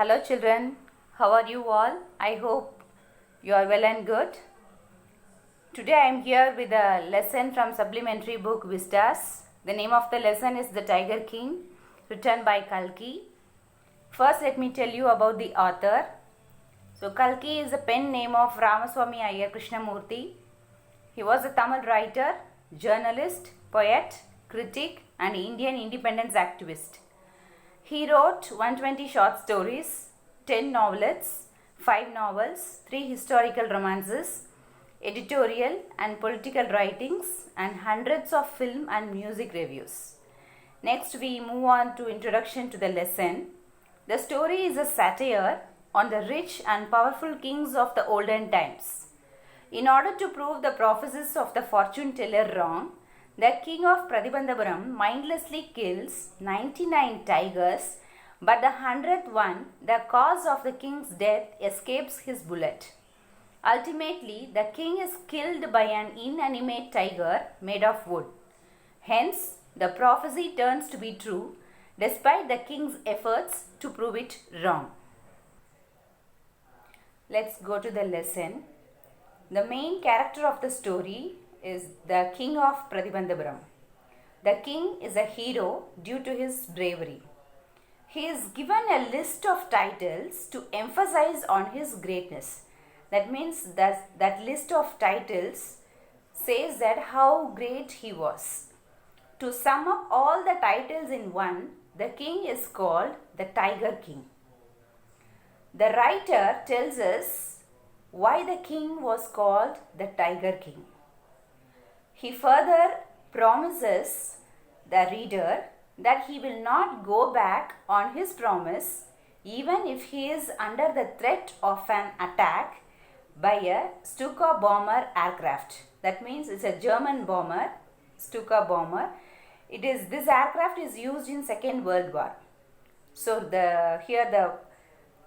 Hello children, how are you all? I hope you are well and good. Today I am here with a lesson from supplementary book Vistas. The name of the lesson is The Tiger King, written by Kalki. First let me tell you about the author. So Kalki is the pen name of Ramaswamy Iyer Krishnamurthy. He was a Tamil writer, journalist, poet, critic and Indian independence activist. He wrote 120 short stories, 10 novelettes, 5 novels, 3 historical romances, editorial and political writings and hundreds of film and music reviews. Next we move on to introduction to the lesson. The story is a satire on the rich and powerful kings of the olden times. In order to prove the prophecies of the fortune teller wrong, the king of Pratibandhapuram mindlessly kills 99 tigers, but the 100th one, the cause of the king's death, escapes his bullet. Ultimately, the king is killed by an inanimate tiger made of wood. Hence, the prophecy turns to be true, despite the king's efforts to prove it wrong. Let's go to the lesson. The main character of the story is the king of Pratibandhapuram. The king is a hero due to his bravery. He is given a list of titles to emphasize on his greatness. That means that list of titles says that how great he was. To sum up all the titles in one, the king is called the Tiger King. The writer tells us why the king was called the Tiger King. He further promises the reader that he will not go back on his promise even if he is under the threat of an attack by a Stuka bomber aircraft. That means it's a German bomber, Stuka bomber. This aircraft is used in Second World War. So here the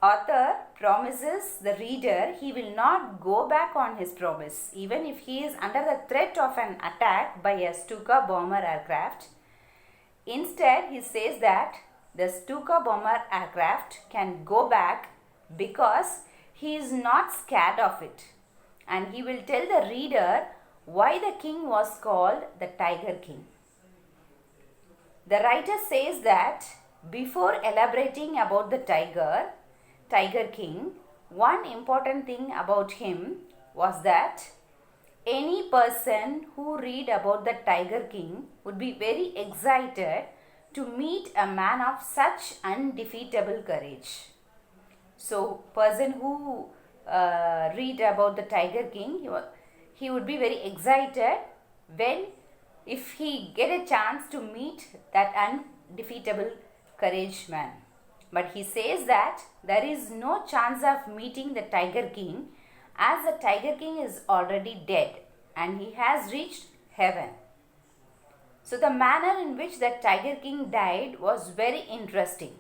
author promises the reader he will not go back on his promise even if he is under the threat of an attack by a Stuka bomber aircraft. Instead, he says that the Stuka bomber aircraft can go back because he is not scared of it, and he will tell the reader why the king was called the Tiger King. The writer says that before elaborating about the Tiger King, one important thing about him was that any person who read about the Tiger King would be very excited to meet a man of such undefeatable courage. So, person who read about the Tiger King, he would be very excited if he get a chance to meet that undefeatable courage man. But he says that there is no chance of meeting the Tiger King as the Tiger King is already dead and he has reached heaven. So the manner in which the Tiger King died was very interesting.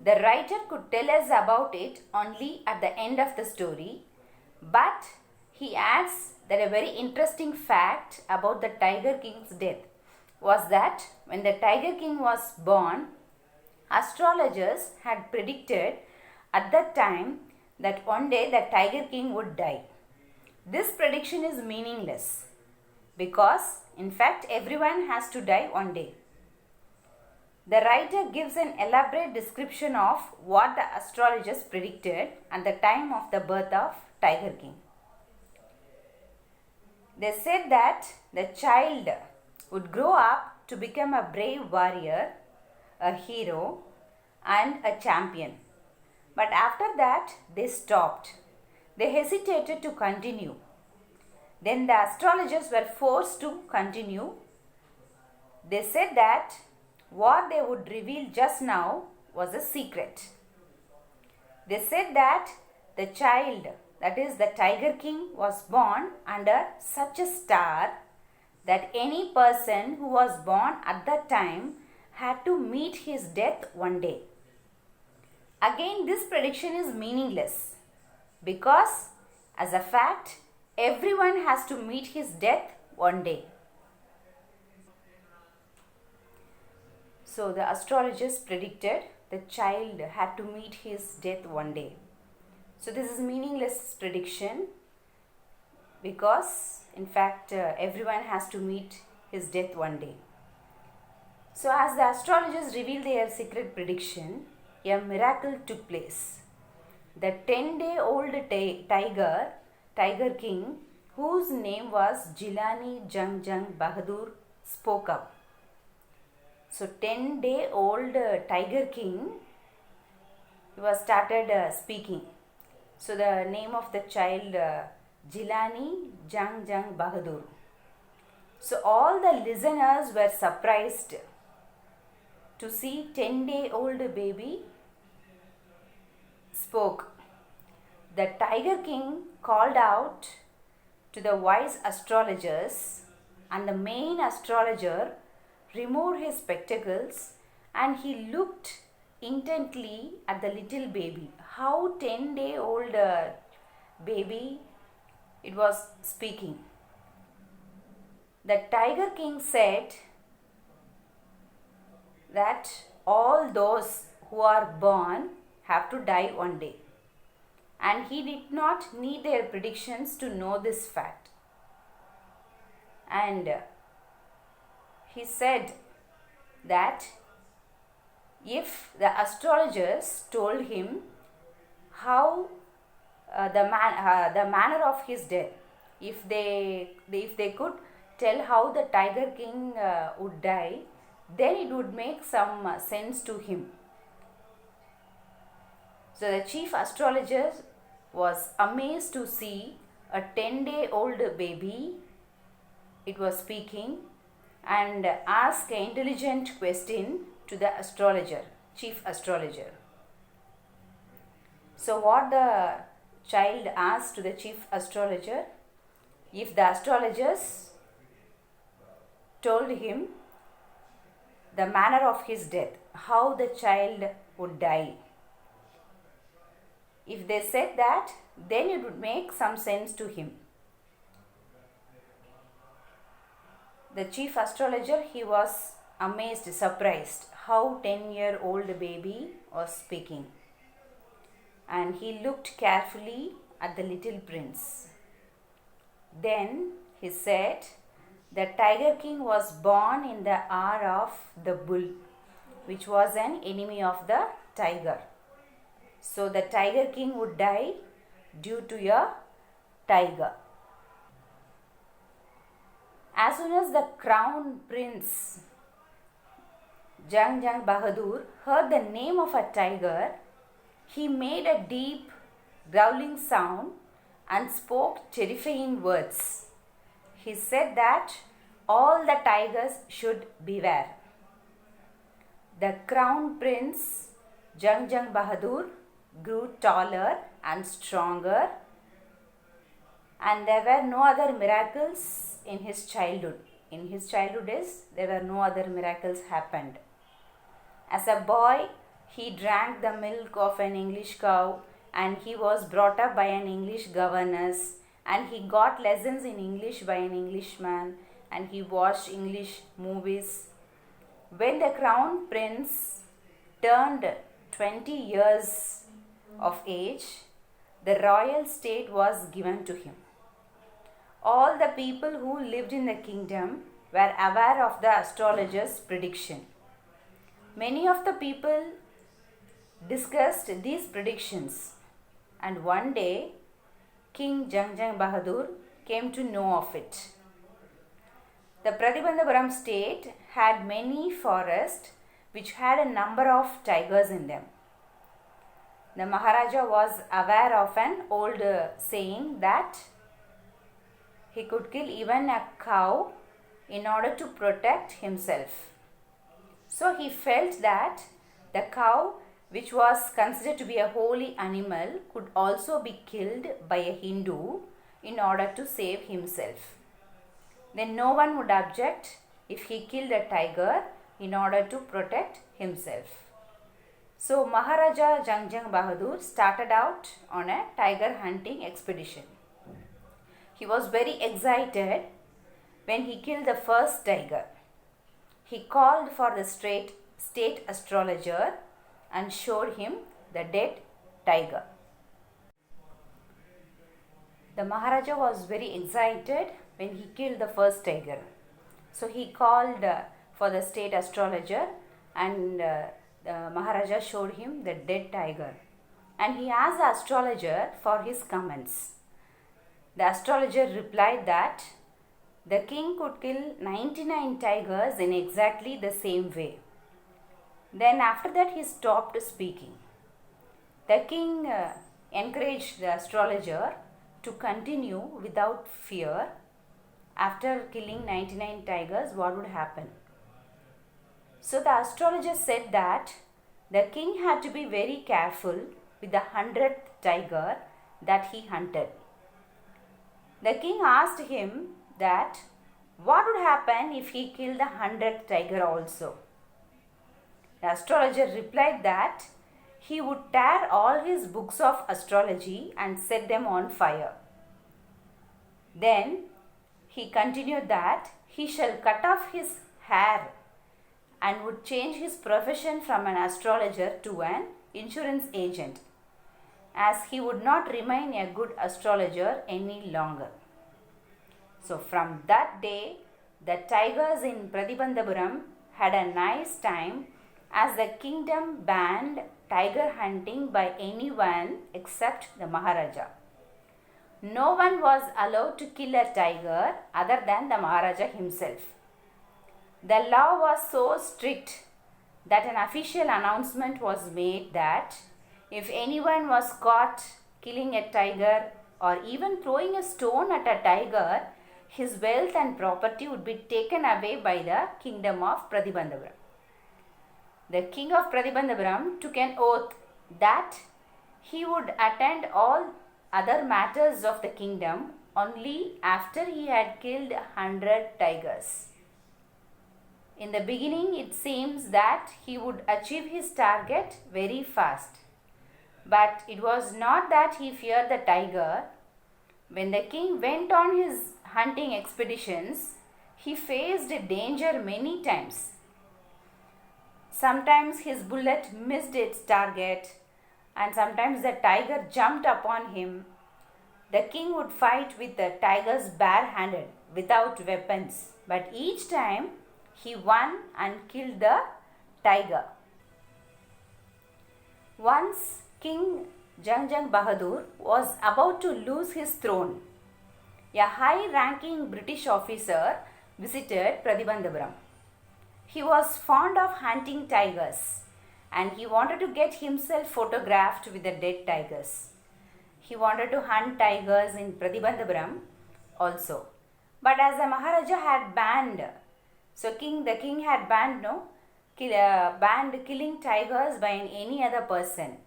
The writer could tell us about it only at the end of the story, but he adds that a very interesting fact about the Tiger King's death was that when the Tiger King was born, astrologers had predicted at that time that one day the Tiger King would die. This prediction is meaningless because in fact everyone has to die one day. The writer gives an elaborate description of what the astrologers predicted at the time of the birth of Tiger King. They said that the child would grow up to become a brave warrior, a hero and a champion. But after that they stopped. They hesitated to continue. Then the astrologers were forced to continue. They said that what they would reveal just now was a secret. They said that the child, that is the Tiger King, was born under such a star that any person who was born at that time had to meet his death one day. Again, this prediction is meaningless because as a fact, everyone has to meet his death one day. So the astrologers predicted the child had to meet his death one day. So this is meaningless prediction because in fact everyone has to meet his death one day. So as the astrologers revealed their secret prediction, a miracle took place. The 10-day-old tiger king, whose name was Jilani Jung Jung Bahadur, spoke up. So 10-day-old tiger king, he was started speaking. So the name of the child Jilani Jung Jung Bahadur. So all the listeners were surprised to see 10-day-old baby spoke. The tiger king called out to the wise astrologers, and the main astrologer removed his spectacles and he looked intently at the little baby. How 10-day-old baby it was speaking. The tiger king said that all those who are born have to die one day, and he did not need their predictions to know this fact. And he said that if the astrologers told him how the manner of his death, if they could tell how the tiger king would die, then it would make some sense to him. So the chief astrologer was amazed to see a 10-day-old baby, it was speaking, and asked an intelligent question to the astrologer, chief astrologer. So what the child asked to the chief astrologer, if the astrologers told him the manner of his death, how the child would die. If they said that, then it would make some sense to him. The chief astrologer, he was amazed, surprised how 10-year-old baby was speaking. And he looked carefully at the little prince. Then he said, the tiger king was born in the hour of the bull, which was an enemy of the tiger. So the tiger king would die due to a tiger. As soon as the crown prince Jung Jung Bahadur heard the name of a tiger, he made a deep growling sound and spoke terrifying words. He said that all the tigers should beware. The crown prince Jung Jung Bahadur grew taller and stronger, and there were no other miracles in his childhood. In his childhood days, there were no other miracles happened. As a boy, he drank the milk of an English cow, and he was brought up by an English governess, and he got lessons in English by an Englishman, and he watched English movies. When the crown prince turned 20 years of age, the royal state was given to him. All the people who lived in the kingdom were aware of the astrologer's prediction. Many of the people discussed these predictions, and one day King Jung Jung Bahadur came to know of it. The Pratibandhapuram state had many forests which had a number of tigers in them. The Maharaja was aware of an old saying that he could kill even a cow in order to protect himself. So he felt that the cow, which was considered to be a holy animal, could also be killed by a Hindu in order to save himself. Then no one would object if he killed a tiger in order to protect himself. So Maharaja Jung Jung Bahadur started out on a tiger hunting expedition. He was very excited when he killed the first tiger. He called for the state astrologer and showed him the dead tiger. The Maharaja was very excited when he killed the first tiger. So he called for the state astrologer, and the Maharaja showed him the dead tiger. And he asked the astrologer for his comments. The astrologer replied that the king could kill 99 tigers in exactly the same way. Then after that he stopped speaking. The king encouraged the astrologer to continue without fear. After killing 99 tigers, what would happen? So the astrologer said that the king had to be very careful with the 100th tiger that he hunted. The king asked him that what would happen if he killed the 100th tiger also. The astrologer replied that he would tear all his books of astrology and set them on fire. Then he continued that he shall cut off his hair and would change his profession from an astrologer to an insurance agent, as he would not remain a good astrologer any longer. So from that day, the tigers in Pratibandhapuram had a nice time, as the kingdom banned tiger hunting by anyone except the Maharaja. No one was allowed to kill a tiger other than the Maharaja himself. The law was so strict that an official announcement was made that if anyone was caught killing a tiger or even throwing a stone at a tiger, his wealth and property would be taken away by the kingdom of Pratibandhapuram. The king of Pratibandhapuram took an oath that he would attend all other matters of the kingdom only after he had killed 100 tigers. In the beginning, it seems that he would achieve his target very fast. But it was not that he feared the tiger. When the king went on his hunting expeditions, he faced danger many times. Sometimes his bullet missed its target, and sometimes the tiger jumped upon him. The king would fight with the tigers barehanded, without weapons, but each time he won and killed the tiger. Once King Jangjang Bahadur was about to lose his throne. A high-ranking British officer visited Pratibandhapuram. He was fond of hunting tigers, and he wanted to get himself photographed with the dead tigers. He wanted to hunt tigers in Pratibandhapuram also. But as the Maharaja had banned, the king had banned killing tigers by any other person.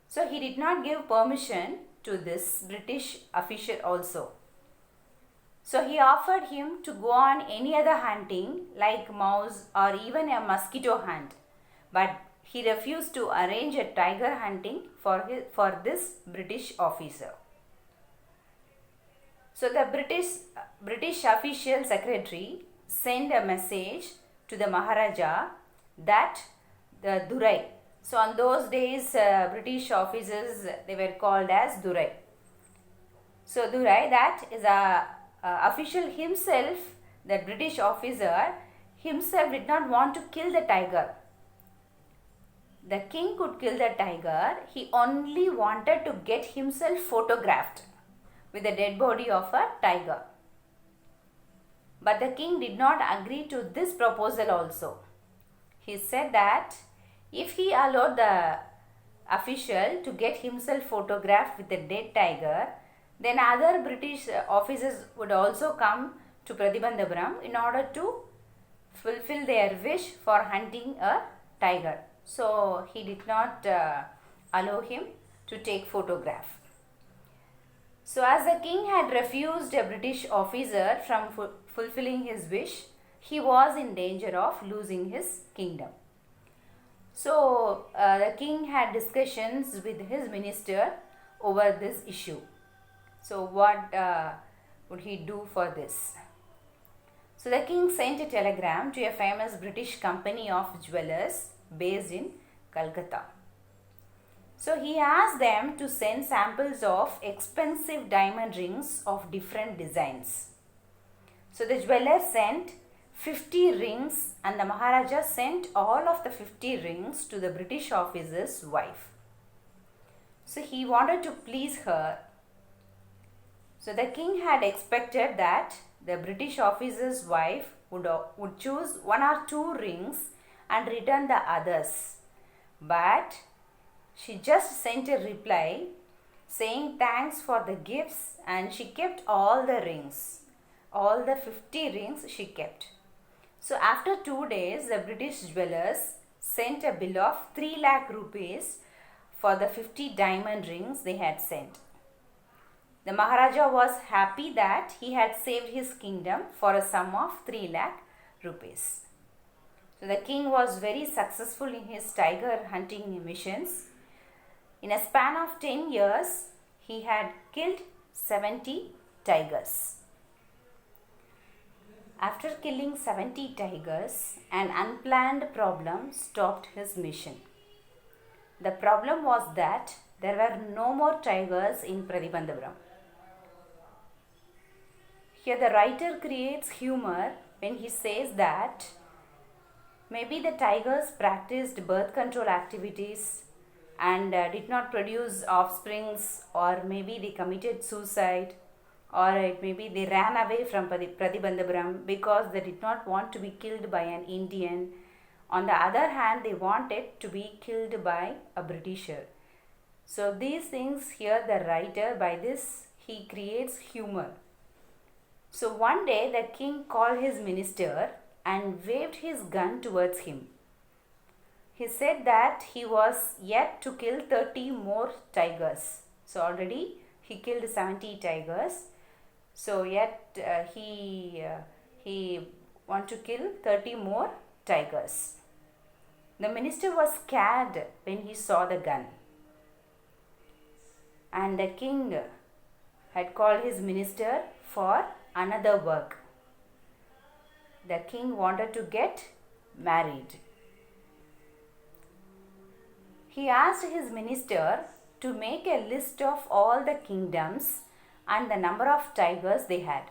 So he did not give permission to this British official also. So he offered him to go on any other hunting like mouse or even a mosquito hunt. But he refused to arrange a tiger hunting for this British officer. So the British official secretary sent a message to the Maharaja that the Durai. So on those days, British officers, they were called as Durai. So Durai, that is a official himself, the British officer himself did not want to kill the tiger. The king could kill the tiger. He only wanted to get himself photographed with the dead body of a tiger. But the king did not agree to this proposal also. He said that if he allowed the official to get himself photographed with the dead tiger, then other British officers would also come to Pratibandhapuram in order to fulfill their wish for hunting a tiger. So he did not allow him to take photograph. So as the king had refused a British officer from fulfilling his wish, he was in danger of losing his kingdom. So the king had discussions with his minister over this issue. So what would he do for this? So the king sent a telegram to a famous British company of jewelers based in Calcutta. So he asked them to send samples of expensive diamond rings of different designs. So the jeweler sent 50 rings and the Maharaja sent all of the 50 rings to the British officer's wife. So he wanted to please her. So the king had expected that the British officer's wife would choose one or two rings and return the others. But she just sent a reply saying thanks for the gifts, and she kept all the rings. All the 50 rings she kept. So after 2 days, the British jewelers sent a bill of 3 lakh rupees for the 50 diamond rings they had sent. The Maharaja was happy that he had saved his kingdom for a sum of 3 lakh rupees. So the king was very successful in his tiger hunting missions. In a span of 10 years, he had killed 70 tigers. After killing 70 tigers, an unplanned problem stopped his mission. The problem was that there were no more tigers in Pratibandhapuram. Here the writer creates humor when he says that maybe the tigers practiced birth control activities and did not produce offsprings, or maybe they committed suicide, or maybe they ran away from Pratibandhapuram because they did not want to be killed by an Indian. On the other hand, they wanted to be killed by a Britisher. So these things here the writer, by this he creates humor. So one day the king called his minister and waved his gun towards him. He said that he was yet to kill 30 more tigers. So already he killed 70 tigers. So yet he want to kill 30 more tigers. The minister was scared when he saw the gun. And the king had called his minister for another work. The king wanted to get married. He asked his minister to make a list of all the kingdoms and the number of tigers they had.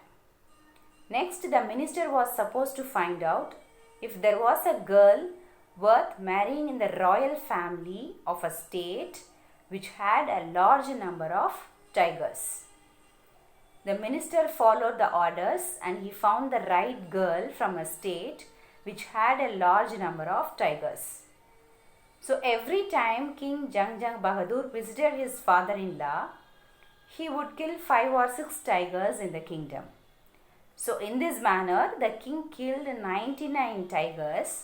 Next, the minister was supposed to find out if there was a girl worth marrying in the royal family of a state which had a large number of tigers. The minister followed the orders and he found the right girl from a state which had a large number of tigers. So every time King Jang Bahadur visited his father-in-law, he would kill 5 or 6 tigers in the kingdom. So in this manner, the king killed 99 tigers,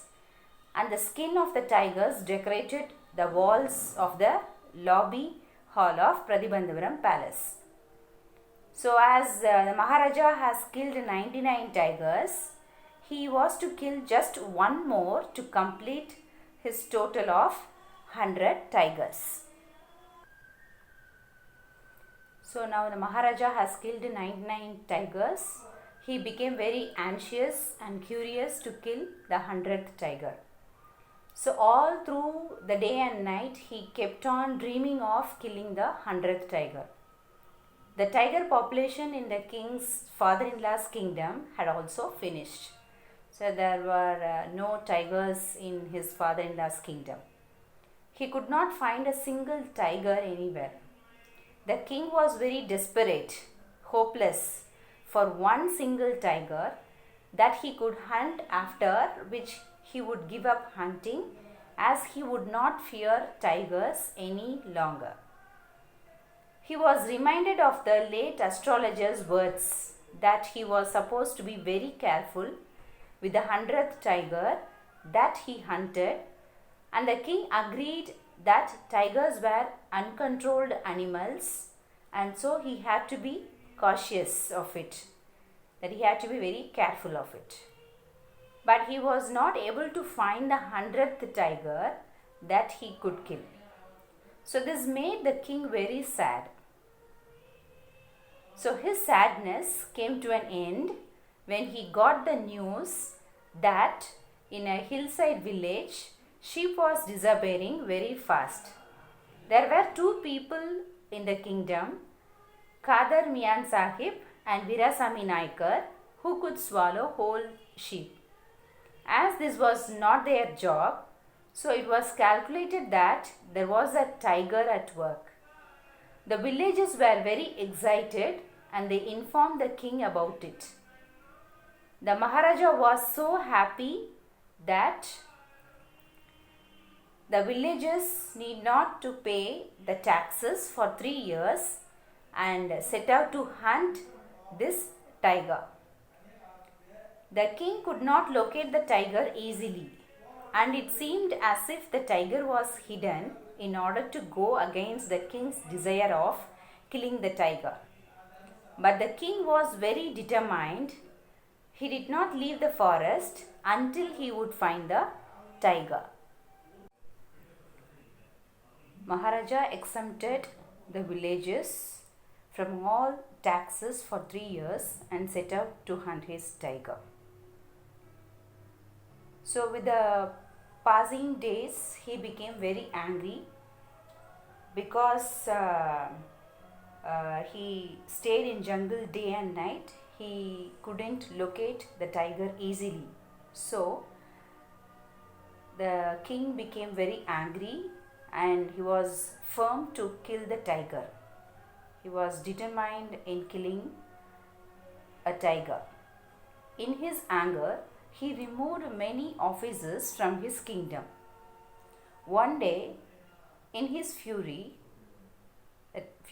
and the skin of the tigers decorated the walls of the lobby hall of Pratibandhapuram palace. So as the Maharaja has killed 99 tigers, he was to kill just one more to complete his total of 100 tigers. So now the Maharaja has killed 99 tigers. He became very anxious and curious to kill the 100th tiger. So all through the day and night, he kept on dreaming of killing the 100th tiger. The tiger population in the king's father-in-law's kingdom had also finished. So there were no tigers in his father-in-law's kingdom. He could not find a single tiger anywhere. The king was very desperate, hopeless for one single tiger that he could hunt, after which he would give up hunting as he would not fear tigers any longer. He was reminded of the late astrologer's words that he was supposed to be very careful with the 100th tiger that he hunted, and the king agreed that tigers were uncontrolled animals, and so he had to be cautious of it, that he had to be very careful of it. But he was not able to find the 100th tiger that he could kill. So this made the king very sad. So his sadness came to an end when he got the news that in a hillside village sheep was disappearing very fast. There were two people in the kingdom, Kadar Mian Sahib and Virasami Naikar, who could swallow whole sheep. As this was not their job, so it was calculated that there was a tiger at work. The villagers were very excited and they informed the king about it. The Maharaja was so happy that the villagers need not to pay the taxes for 3 years and set out to hunt this tiger. The king could not locate the tiger easily, and it seemed as if the tiger was hidden in order to go against the king's desire of killing the tiger. But the king was very determined. He did not leave the forest until he would find the tiger. Maharaja exempted the villagers from all taxes for 3 years and set out to hunt his tiger. So with the passing days, he became very angry because he stayed in jungle day and night. He couldn't locate the tiger easily. So the king became very angry and he was firm to kill the tiger. He was determined in killing a tiger. In his anger, he removed many officers from his kingdom. One day, in his fury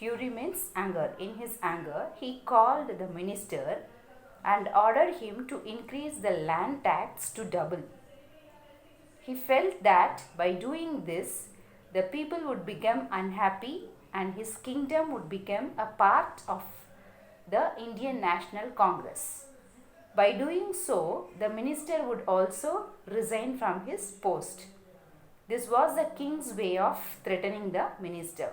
means anger, in his anger, he called the minister and ordered him to increase the land tax to double. He felt that by doing this, the people would become unhappy and his kingdom would become a part of the Indian National Congress. By doing so, the minister would also resign from his post. This was the king's way of threatening the minister.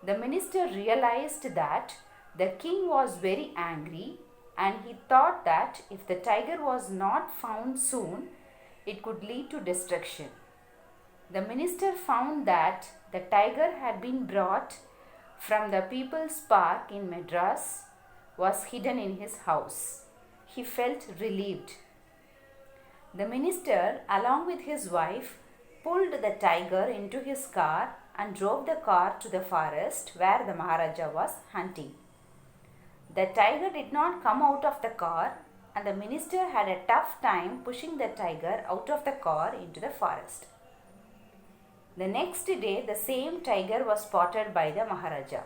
The minister realized that the king was very angry and he thought that if the tiger was not found soon, it could lead to destruction. The minister found that the tiger had been brought from the People's Park in Madras, was hidden in his house. He felt relieved. The minister, along with his wife, pulled the tiger into his car and drove the car to the forest where the Maharaja was hunting. The tiger did not come out of the car and the minister had a tough time pushing the tiger out of the car into the forest. The next day, the same tiger was spotted by the Maharaja.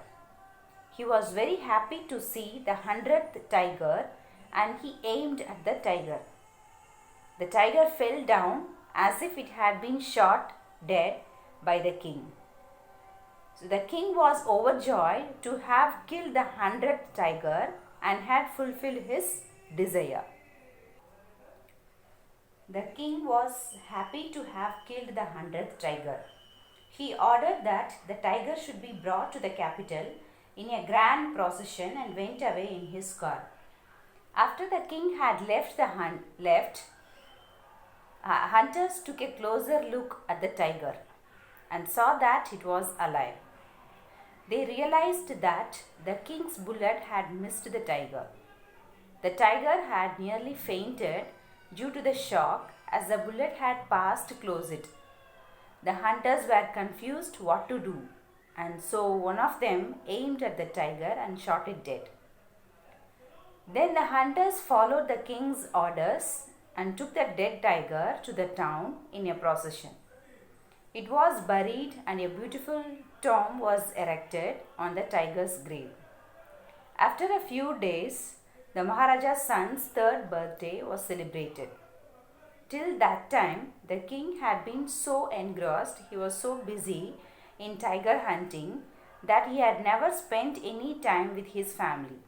He was very happy to see the 100th tiger and he aimed at the tiger. The tiger fell down as if it had been shot dead by the king. So the king was overjoyed to have killed the 100th tiger and had fulfilled his desire. The king was happy to have killed the 100th tiger. He ordered that the tiger should be brought to the capital in a grand procession and went away in his car. After the king had left the hunters took a closer look at the tiger and saw that it was alive. They realized that the king's bullet had missed the tiger. The tiger had nearly fainted due to the shock as the bullet had passed close it. The hunters were confused what to do, and so one of them aimed at the tiger and shot it dead. Then the hunters followed the king's orders and took the dead tiger to the town in a procession. It was buried and a beautiful tomb was erected on the tiger's grave. After a few days, the Maharaja's son's 3rd birthday was celebrated. Till that time, the king had been so engrossed, he was so busy in tiger hunting that he had never spent any time with his family.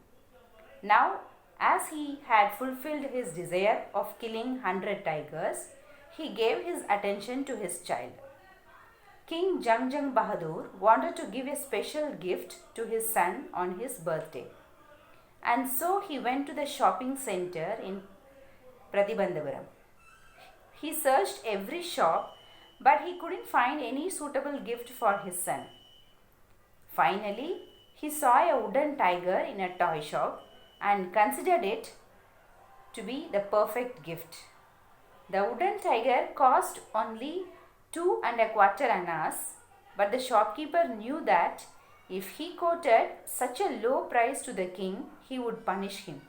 Now, as he had fulfilled his desire of killing 100 tigers, he gave his attention to his child. King Jang Bahadur wanted to give a special gift to his son on his birthday. And so he went to the shopping center in Pratibandhapuram. He searched every shop but he couldn't find any suitable gift for his son. Finally, he saw a wooden tiger in a toy shop and considered it to be the perfect gift. The wooden tiger cost only 2.25 annas, but the shopkeeper knew that if he quoted such a low price to the king, he would punish him.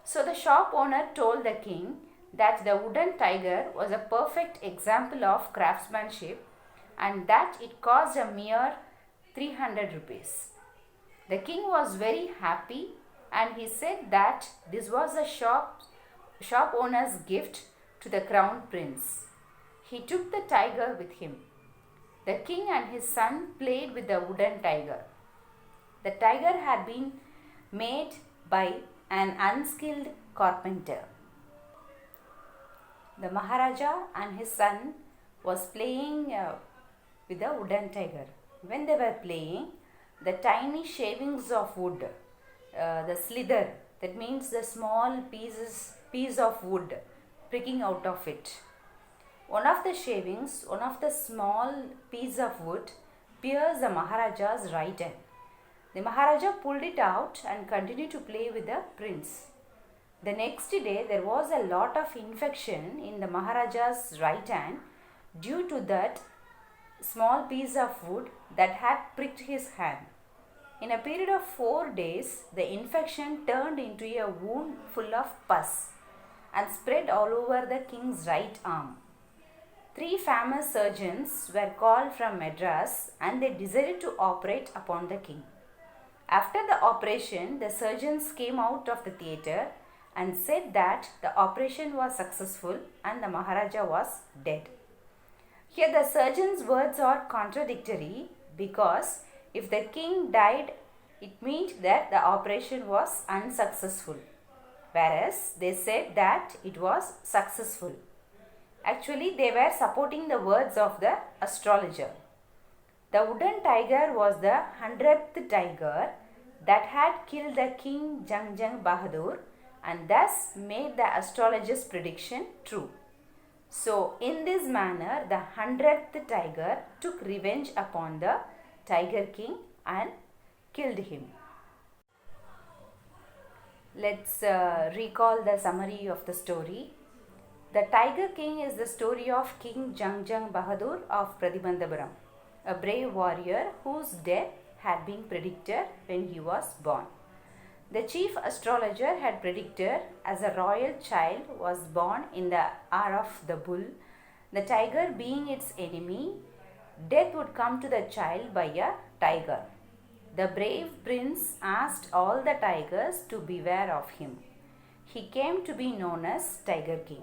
So the shop owner told the king that the wooden tiger was a perfect example of craftsmanship and that it cost a mere 300 rupees. The king was very happy and he said that this was the shop owner's gift to the crown prince. He took the tiger with him. The king and his son played with the wooden tiger. The tiger had been made by an unskilled carpenter. The Maharaja and his son was playing with the wooden tiger. When they were playing, the tiny shavings of wood, the slither, that means the small piece of wood pricking out of it. One of the small piece of wood pierced the Maharaja's right hand. The Maharaja pulled it out and continued to play with the prince. The next day there was a lot of infection in the Maharaja's right hand due to that small piece of wood that had pricked his hand. In a period of 4 days, the infection turned into a wound full of pus and spread all over the king's right arm. 3 famous surgeons were called from Madras and they decided to operate upon the king. After the operation, the surgeons came out of the theatre and said that the operation was successful and the Maharaja was dead. Here the surgeons' words are contradictory because if the king died, it meant that the operation was unsuccessful, whereas they said that it was successful. Actually, they were supporting the words of the astrologer. The wooden tiger was the 100th tiger that had killed the king Jang Bahadur and thus made the astrologer's prediction true. So, in this manner, the 100th tiger took revenge upon the Tiger King and killed him. Let's recall the summary of the story. The Tiger King is the story of King Jang Bahadur of Pratibandhapuram, a brave warrior whose death had been predicted when he was born. The chief astrologer had predicted as a royal child was born in the hour of the bull, the tiger being its enemy, death would come to the child by a tiger. The brave prince asked all the tigers to beware of him. He came to be known as Tiger King.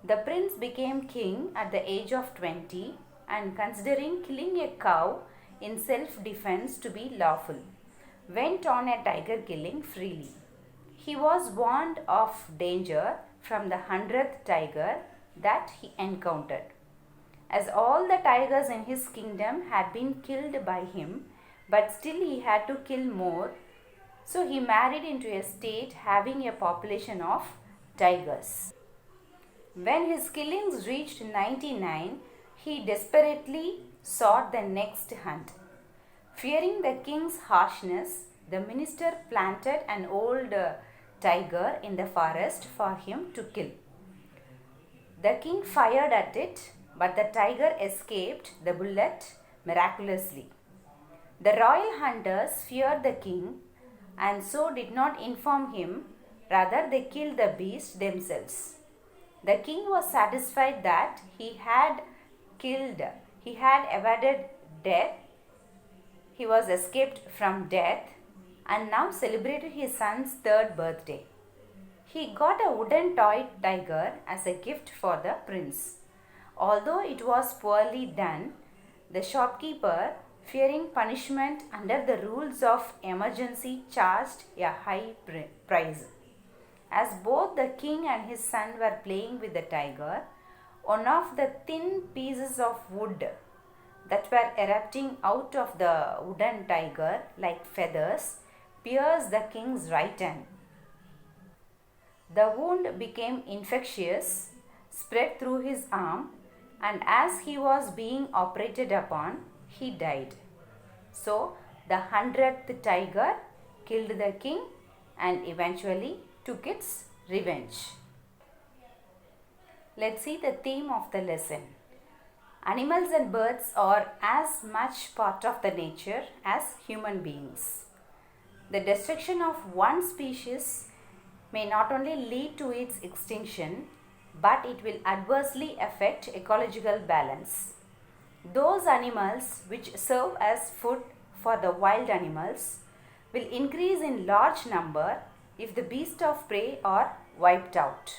The prince became king at the age of 20 and considering killing a cow in self-defense to be lawful, went on a tiger killing freely. He was warned of danger from the 100th tiger that he encountered. As all the tigers in his kingdom had been killed by him, but still he had to kill more, so he married into a state having a population of tigers. When his killings reached 99, he desperately sought the next hunt. Fearing the king's harshness, the minister planted an old tiger in the forest for him to kill. The king fired at it, but the tiger escaped the bullet miraculously. The royal hunters feared the king and so did not inform him, rather they killed the beast themselves. The king was satisfied that he had evaded death, he was escaped from death and now celebrated his son's 3rd birthday. He got a wooden toy tiger as a gift for the prince. Although it was poorly done, the shopkeeper, fearing punishment under the rules of emergency, charged a high price. As both the king and his son were playing with the tiger, one of the thin pieces of wood that were erupting out of the wooden tiger like feathers pierced the king's right hand. The wound became infectious, spread through his arm, and as he was being operated upon, he died. So the 100th tiger killed the king and eventually took its revenge. Let's see the theme of the lesson. Animals and birds are as much part of the nature as human beings. The destruction of one species may not only lead to its extinction, but it will adversely affect ecological balance. Those animals which serve as food for the wild animals will increase in large number if the beasts of prey are wiped out.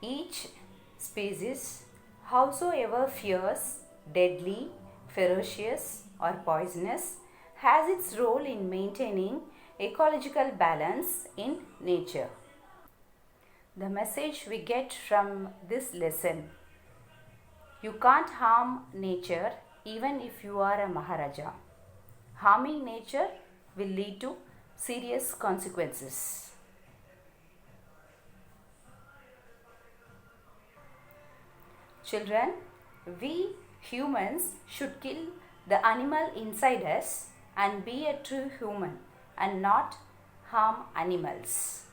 Each species, howsoever fierce, deadly, ferocious or poisonous, has its role in maintaining ecological balance in nature. The message we get from this lesson: you can't harm nature even if you are a Maharaja. Harming nature will lead to serious consequences. Children, we humans should kill the animal inside us and be a true human and not harm animals.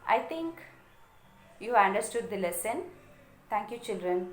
I think you understood the lesson. Thank you, children.